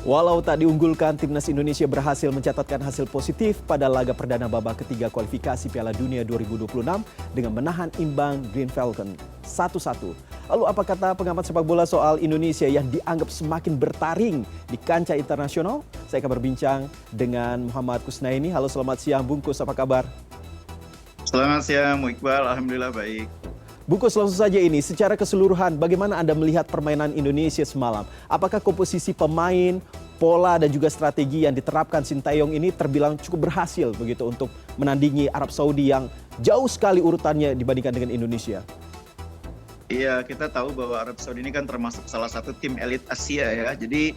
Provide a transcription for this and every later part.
Walau tak diunggulkan, timnas Indonesia berhasil mencatatkan hasil positif pada laga perdana babak ketiga kualifikasi Piala Dunia 2026 dengan menahan imbang Green Falcon 1-1. Lalu apa kata pengamat sepak bola soal Indonesia yang dianggap semakin bertaring di kancah internasional? Saya akan berbincang dengan Muhammad Kusnaini. Halo, selamat siang Bungkus, apa kabar? Selamat siang, Iqbal. Alhamdulillah baik. Bungkus, langsung saja ini, secara keseluruhan bagaimana Anda melihat permainan Indonesia semalam? Apakah komposisi pemain, pola dan juga strategi yang diterapkan Sintayong ini terbilang cukup berhasil begitu untuk menandingi Arab Saudi yang jauh sekali urutannya dibandingkan dengan Indonesia? Iya, kita tahu bahwa Arab Saudi ini kan termasuk salah satu tim elit Asia ya. Jadi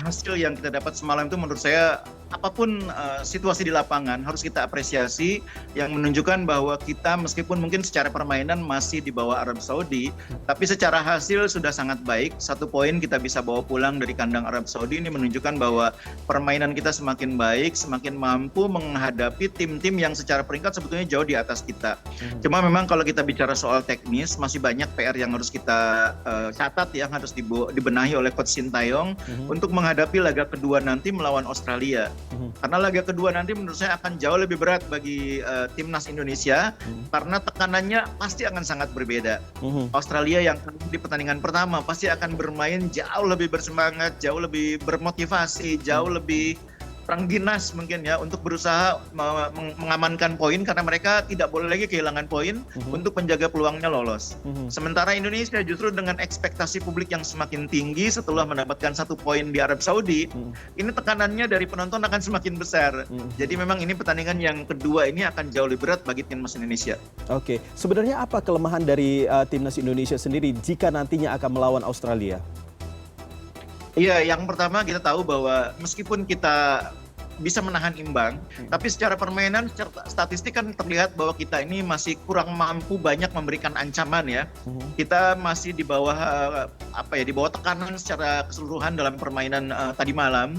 hasil yang kita dapat semalam itu menurut saya apapun situasi di lapangan harus kita apresiasi, yang menunjukkan bahwa kita meskipun mungkin secara permainan masih di bawah Arab Saudi, tapi secara hasil sudah sangat baik. 1 poin kita bisa bawa pulang dari kandang Arab Saudi, ini menunjukkan bahwa permainan kita semakin baik, semakin mampu menghadapi tim-tim yang secara peringkat sebetulnya jauh di atas kita. Cuma memang kalau kita bicara soal teknis, masih banyak PR yang harus kita catat, yang harus dibenahi oleh Coach Sintayong untuk menghadapi laga kedua nanti melawan Australia. Karena laga kedua nanti menurut saya akan jauh lebih berat bagi timnas Indonesia, karena tekanannya pasti akan sangat berbeda. Australia yang di pertandingan pertama pasti akan bermain jauh lebih bersemangat, jauh lebih bermotivasi, jauh lebih rangginas mungkin ya, untuk berusaha mengamankan poin, karena mereka tidak boleh lagi kehilangan poin untuk menjaga peluangnya lolos. Sementara Indonesia justru dengan ekspektasi publik yang semakin tinggi setelah mendapatkan 1 poin di Arab Saudi, ini tekanannya dari penonton akan semakin besar. Jadi memang ini pertandingan yang kedua ini akan jauh lebih berat bagi timnas Indonesia. Oke, sebenarnya apa kelemahan dari timnas Indonesia sendiri jika nantinya akan melawan Australia? Iya, yang pertama kita tahu bahwa meskipun kita bisa menahan imbang, tapi secara permainan, secara statistik kan terlihat bahwa kita ini masih kurang mampu banyak memberikan ancaman ya. Kita masih di bawah di bawah tekanan secara keseluruhan dalam permainan tadi malam.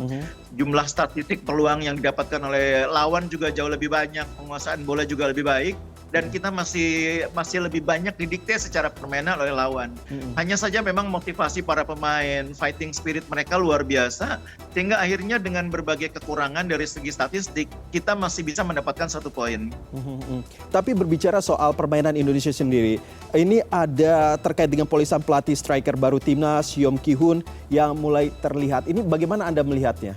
Jumlah statistik peluang yang didapatkan oleh lawan juga jauh lebih banyak, penguasaan bola juga lebih baik. Dan kita masih lebih banyak didikte secara permainan oleh lawan. Hanya saja memang motivasi para pemain, fighting spirit mereka luar biasa, sehingga akhirnya dengan berbagai kekurangan dari segi statistik, kita masih bisa mendapatkan 1 poin. Tapi berbicara soal permainan Indonesia sendiri, ini ada terkait dengan polisan pelatih striker baru timnas, Yom Ki-hun, yang mulai terlihat. Ini bagaimana Anda melihatnya?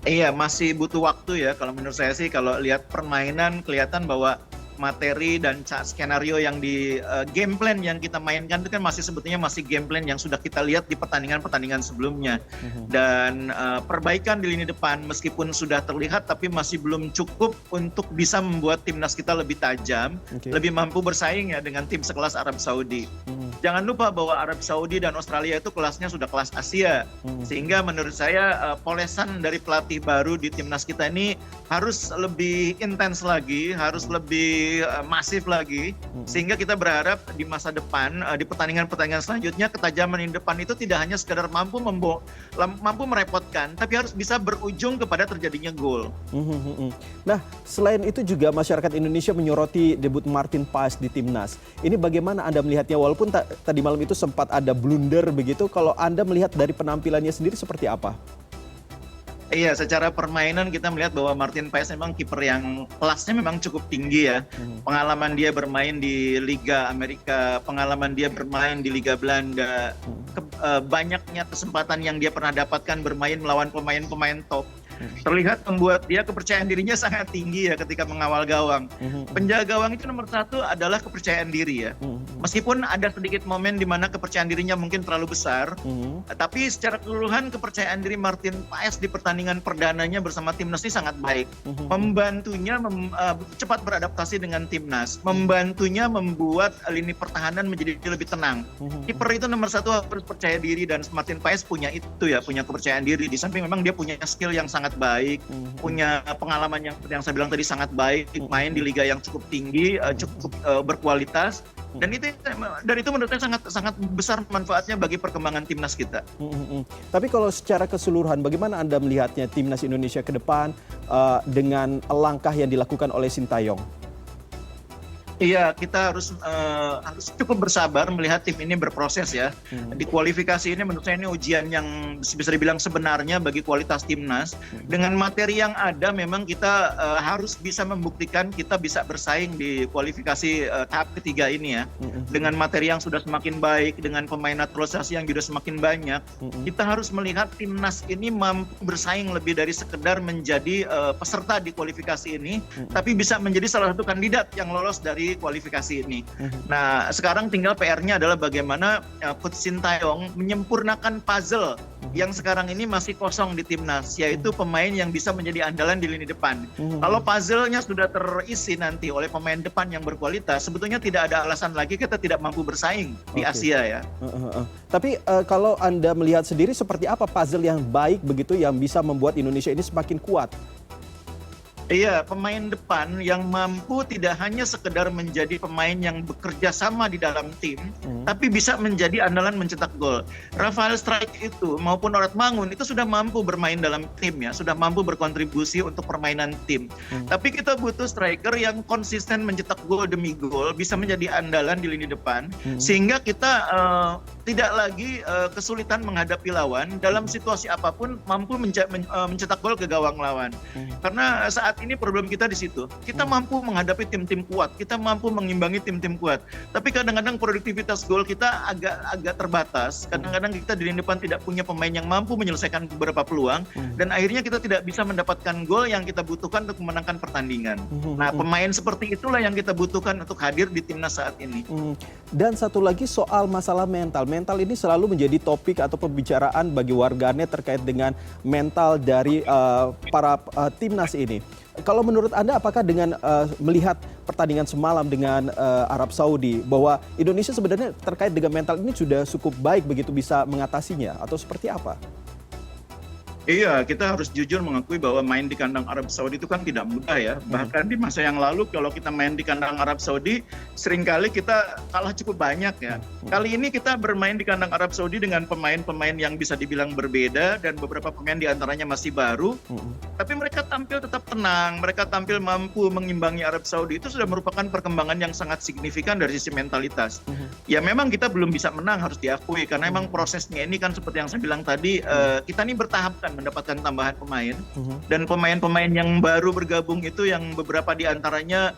Iya, masih butuh waktu ya. Kalau menurut saya sih, kalau lihat permainan kelihatan bahwa materi dan skenario yang di game plan yang kita mainkan itu kan sebetulnya masih game plan yang sudah kita lihat di pertandingan-pertandingan sebelumnya. Dan perbaikan di lini depan meskipun sudah terlihat, tapi masih belum cukup untuk bisa membuat timnas kita lebih tajam, lebih mampu bersaing ya dengan tim sekelas Arab Saudi. Jangan lupa bahwa Arab Saudi dan Australia itu kelasnya sudah kelas Asia. Sehingga menurut saya polesan dari pelatih baru di timnas kita ini harus lebih intens lagi, harus lebih masif lagi, sehingga kita berharap di masa depan, di pertandingan-pertandingan selanjutnya, ketajaman di depan itu tidak hanya sekedar mampu merepotkan, tapi harus bisa berujung kepada terjadinya gol. Nah, selain itu juga masyarakat Indonesia menyoroti debut Martin Paes di timnas. Ini bagaimana Anda melihatnya? Walaupun tadi malam itu sempat ada blunder begitu, kalau Anda melihat dari penampilannya sendiri seperti apa? Iya, secara permainan kita melihat bahwa Martin Paes memang kiper yang kelasnya memang cukup tinggi ya. Pengalaman dia bermain di Liga Amerika, pengalaman dia bermain di Liga Belanda, banyaknya kesempatan yang dia pernah dapatkan bermain melawan pemain-pemain top, terlihat membuat dia kepercayaan dirinya sangat tinggi ya ketika mengawal gawang. Penjaga gawang itu nomor 1 adalah kepercayaan diri ya. Meskipun ada sedikit momen di mana kepercayaan dirinya mungkin terlalu besar, tapi secara keseluruhan kepercayaan diri Martin Paes di pertandingan perdananya bersama timnas ini sangat baik. Membantunya cepat beradaptasi dengan timnas, membantunya membuat lini pertahanan menjadi lebih tenang. Kiper itu nomor 1 harus percaya diri, dan Martin Paes punya itu ya, punya kepercayaan diri. Di samping memang dia punya skill yang sangat baik, punya pengalaman yang saya bilang tadi sangat baik, main di liga yang cukup tinggi, cukup berkualitas, dan itu menurut saya sangat besar manfaatnya bagi perkembangan timnas kita. Tapi kalau secara keseluruhan, bagaimana Anda melihatnya timnas Indonesia ke depan dengan langkah yang dilakukan oleh Sintayong? Iya, kita harus cukup bersabar melihat tim ini berproses ya. Di kualifikasi ini menurut saya ini ujian yang bisa dibilang sebenarnya bagi kualitas timnas. Dengan materi yang ada memang kita harus bisa membuktikan kita bisa bersaing di kualifikasi tahap ketiga ini ya. Dengan materi yang sudah semakin baik, dengan pemain naturalisasi yang sudah semakin banyak, kita harus melihat timnas ini mampu bersaing lebih dari sekedar menjadi peserta di kualifikasi ini, tapi bisa menjadi salah satu kandidat yang lolos dari kualifikasi ini. Nah, sekarang tinggal PR-nya adalah bagaimana Coach Sintayong menyempurnakan puzzle yang sekarang ini masih kosong di timnas, yaitu pemain yang bisa menjadi andalan di lini depan. Kalau puzzle-nya sudah terisi nanti oleh pemain depan yang berkualitas, sebetulnya tidak ada alasan lagi kita tidak mampu bersaing di Asia ya. Tapi kalau Anda melihat sendiri seperti apa puzzle yang baik begitu yang bisa membuat Indonesia ini semakin kuat? Iya, pemain depan yang mampu tidak hanya sekedar menjadi pemain yang bekerja sama di dalam tim, tapi bisa menjadi andalan mencetak gol. Rafael Struijk itu maupun Orat Mangun itu sudah mampu bermain dalam tim ya, sudah mampu berkontribusi untuk permainan tim. Tapi kita butuh striker yang konsisten mencetak gol demi gol, bisa menjadi andalan di lini depan, sehingga kita tidak lagi kesulitan menghadapi lawan dalam situasi apapun mampu mencetak gol ke gawang lawan. Karena saat ini problem kita di situ. Kita mampu menghadapi tim-tim kuat, kita mampu mengimbangi tim-tim kuat. Tapi kadang-kadang produktivitas gol kita agak terbatas. Kadang-kadang kita di lini depan tidak punya pemain yang mampu menyelesaikan beberapa peluang dan akhirnya kita tidak bisa mendapatkan gol yang kita butuhkan untuk memenangkan pertandingan. Nah, pemain seperti itulah yang kita butuhkan untuk hadir di timnas saat ini. Dan satu lagi soal masalah mental. Mental ini selalu menjadi topik atau pembicaraan bagi warganet terkait dengan mental dari para timnas ini. Kalau menurut Anda, apakah dengan melihat pertandingan semalam dengan Arab Saudi, bahwa Indonesia sebenarnya terkait dengan mental ini sudah cukup baik begitu bisa mengatasinya, atau seperti apa? Iya, kita harus jujur mengakui bahwa main di kandang Arab Saudi itu kan tidak mudah ya. Bahkan di masa yang lalu kalau kita main di kandang Arab Saudi, seringkali kita kalah cukup banyak ya. Kali ini kita bermain di kandang Arab Saudi dengan pemain-pemain yang bisa dibilang berbeda dan beberapa pemain diantaranya masih baru. Tapi mereka tampil tetap tenang, mereka tampil mampu mengimbangi Arab Saudi. Itu sudah merupakan perkembangan yang sangat signifikan dari sisi mentalitas. Ya memang kita belum bisa menang, harus diakui. Karena memang prosesnya ini kan seperti yang saya bilang tadi, kita ini bertahap kan mendapatkan tambahan pemain dan pemain-pemain yang baru bergabung itu yang beberapa diantaranya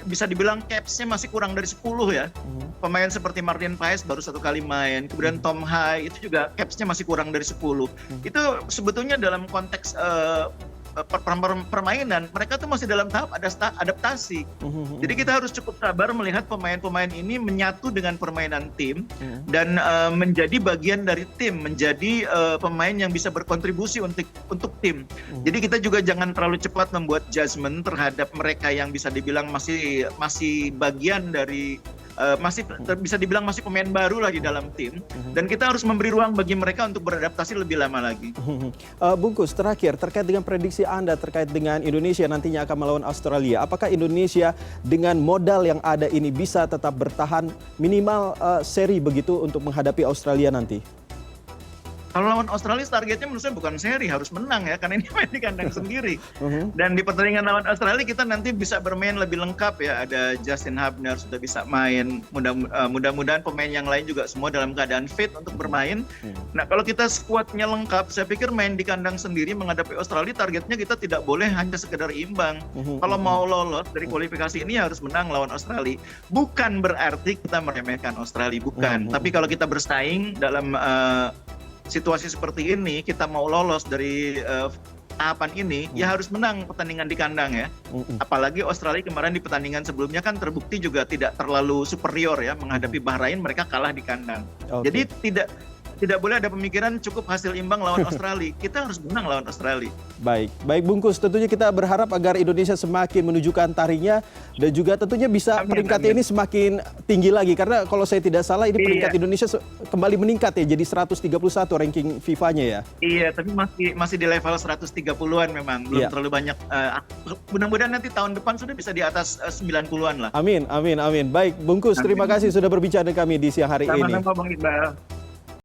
bisa dibilang capsnya masih kurang dari 10 ya. Pemain seperti Martin Paes baru 1 kali main, kemudian Tom Hai itu juga capsnya masih kurang dari 10. Itu sebetulnya dalam konteks permainan mereka tuh masih dalam tahap adaptasi. Jadi kita harus cukup sabar melihat pemain-pemain ini menyatu dengan permainan tim dan menjadi bagian dari tim, menjadi pemain yang bisa berkontribusi untuk tim. Jadi kita juga jangan terlalu cepat membuat judgement terhadap mereka yang bisa dibilang masih bagian dari bisa dibilang masih pemain baru lah di dalam tim, dan kita harus memberi ruang bagi mereka untuk beradaptasi lebih lama lagi. Bungkus, terakhir terkait dengan prediksi Anda terkait dengan Indonesia nantinya akan melawan Australia, apakah Indonesia dengan modal yang ada ini bisa tetap bertahan minimal seri begitu untuk menghadapi Australia nanti? Kalau lawan Australia targetnya menurut saya bukan seri, harus menang ya, karena ini main di kandang sendiri. Dan di pertandingan lawan Australia kita nanti bisa bermain lebih lengkap ya, ada Justin Hubner sudah bisa main, mudah-mudahan pemain yang lain juga semua dalam keadaan fit untuk bermain. Nah kalau kita skuadnya lengkap, saya pikir main di kandang sendiri menghadapi Australia targetnya kita tidak boleh hanya sekedar imbang. Kalau mau lolos dari kualifikasi ini harus menang lawan Australia. Bukan berarti kita meremehkan Australia, bukan. Tapi kalau kita bersaing dalam situasi seperti ini, kita mau lolos dari tahapan ini, ya harus menang pertandingan di kandang ya. Apalagi Australia kemarin di pertandingan sebelumnya kan terbukti juga tidak terlalu superior ya, menghadapi Bahrain mereka kalah di kandang. Jadi tidak boleh ada pemikiran cukup hasil imbang lawan Australia. Kita harus menang lawan Australia. Baik Bungkus, tentunya kita berharap agar Indonesia semakin menunjukkan taringnya dan juga tentunya bisa peringkatnya ini semakin tinggi lagi, karena kalau saya tidak salah ini peringkat Indonesia kembali meningkat ya, jadi 131 ranking FIFA-nya ya. Iya, tapi masih di level 130-an memang, belum terlalu banyak. Mudah-mudahan nanti tahun depan sudah bisa di atas 90-an lah. Amin. Baik Bungkus, terima kasih sudah berbicara dengan kami di siang hari ini. Sama-sama Bang Iqbal.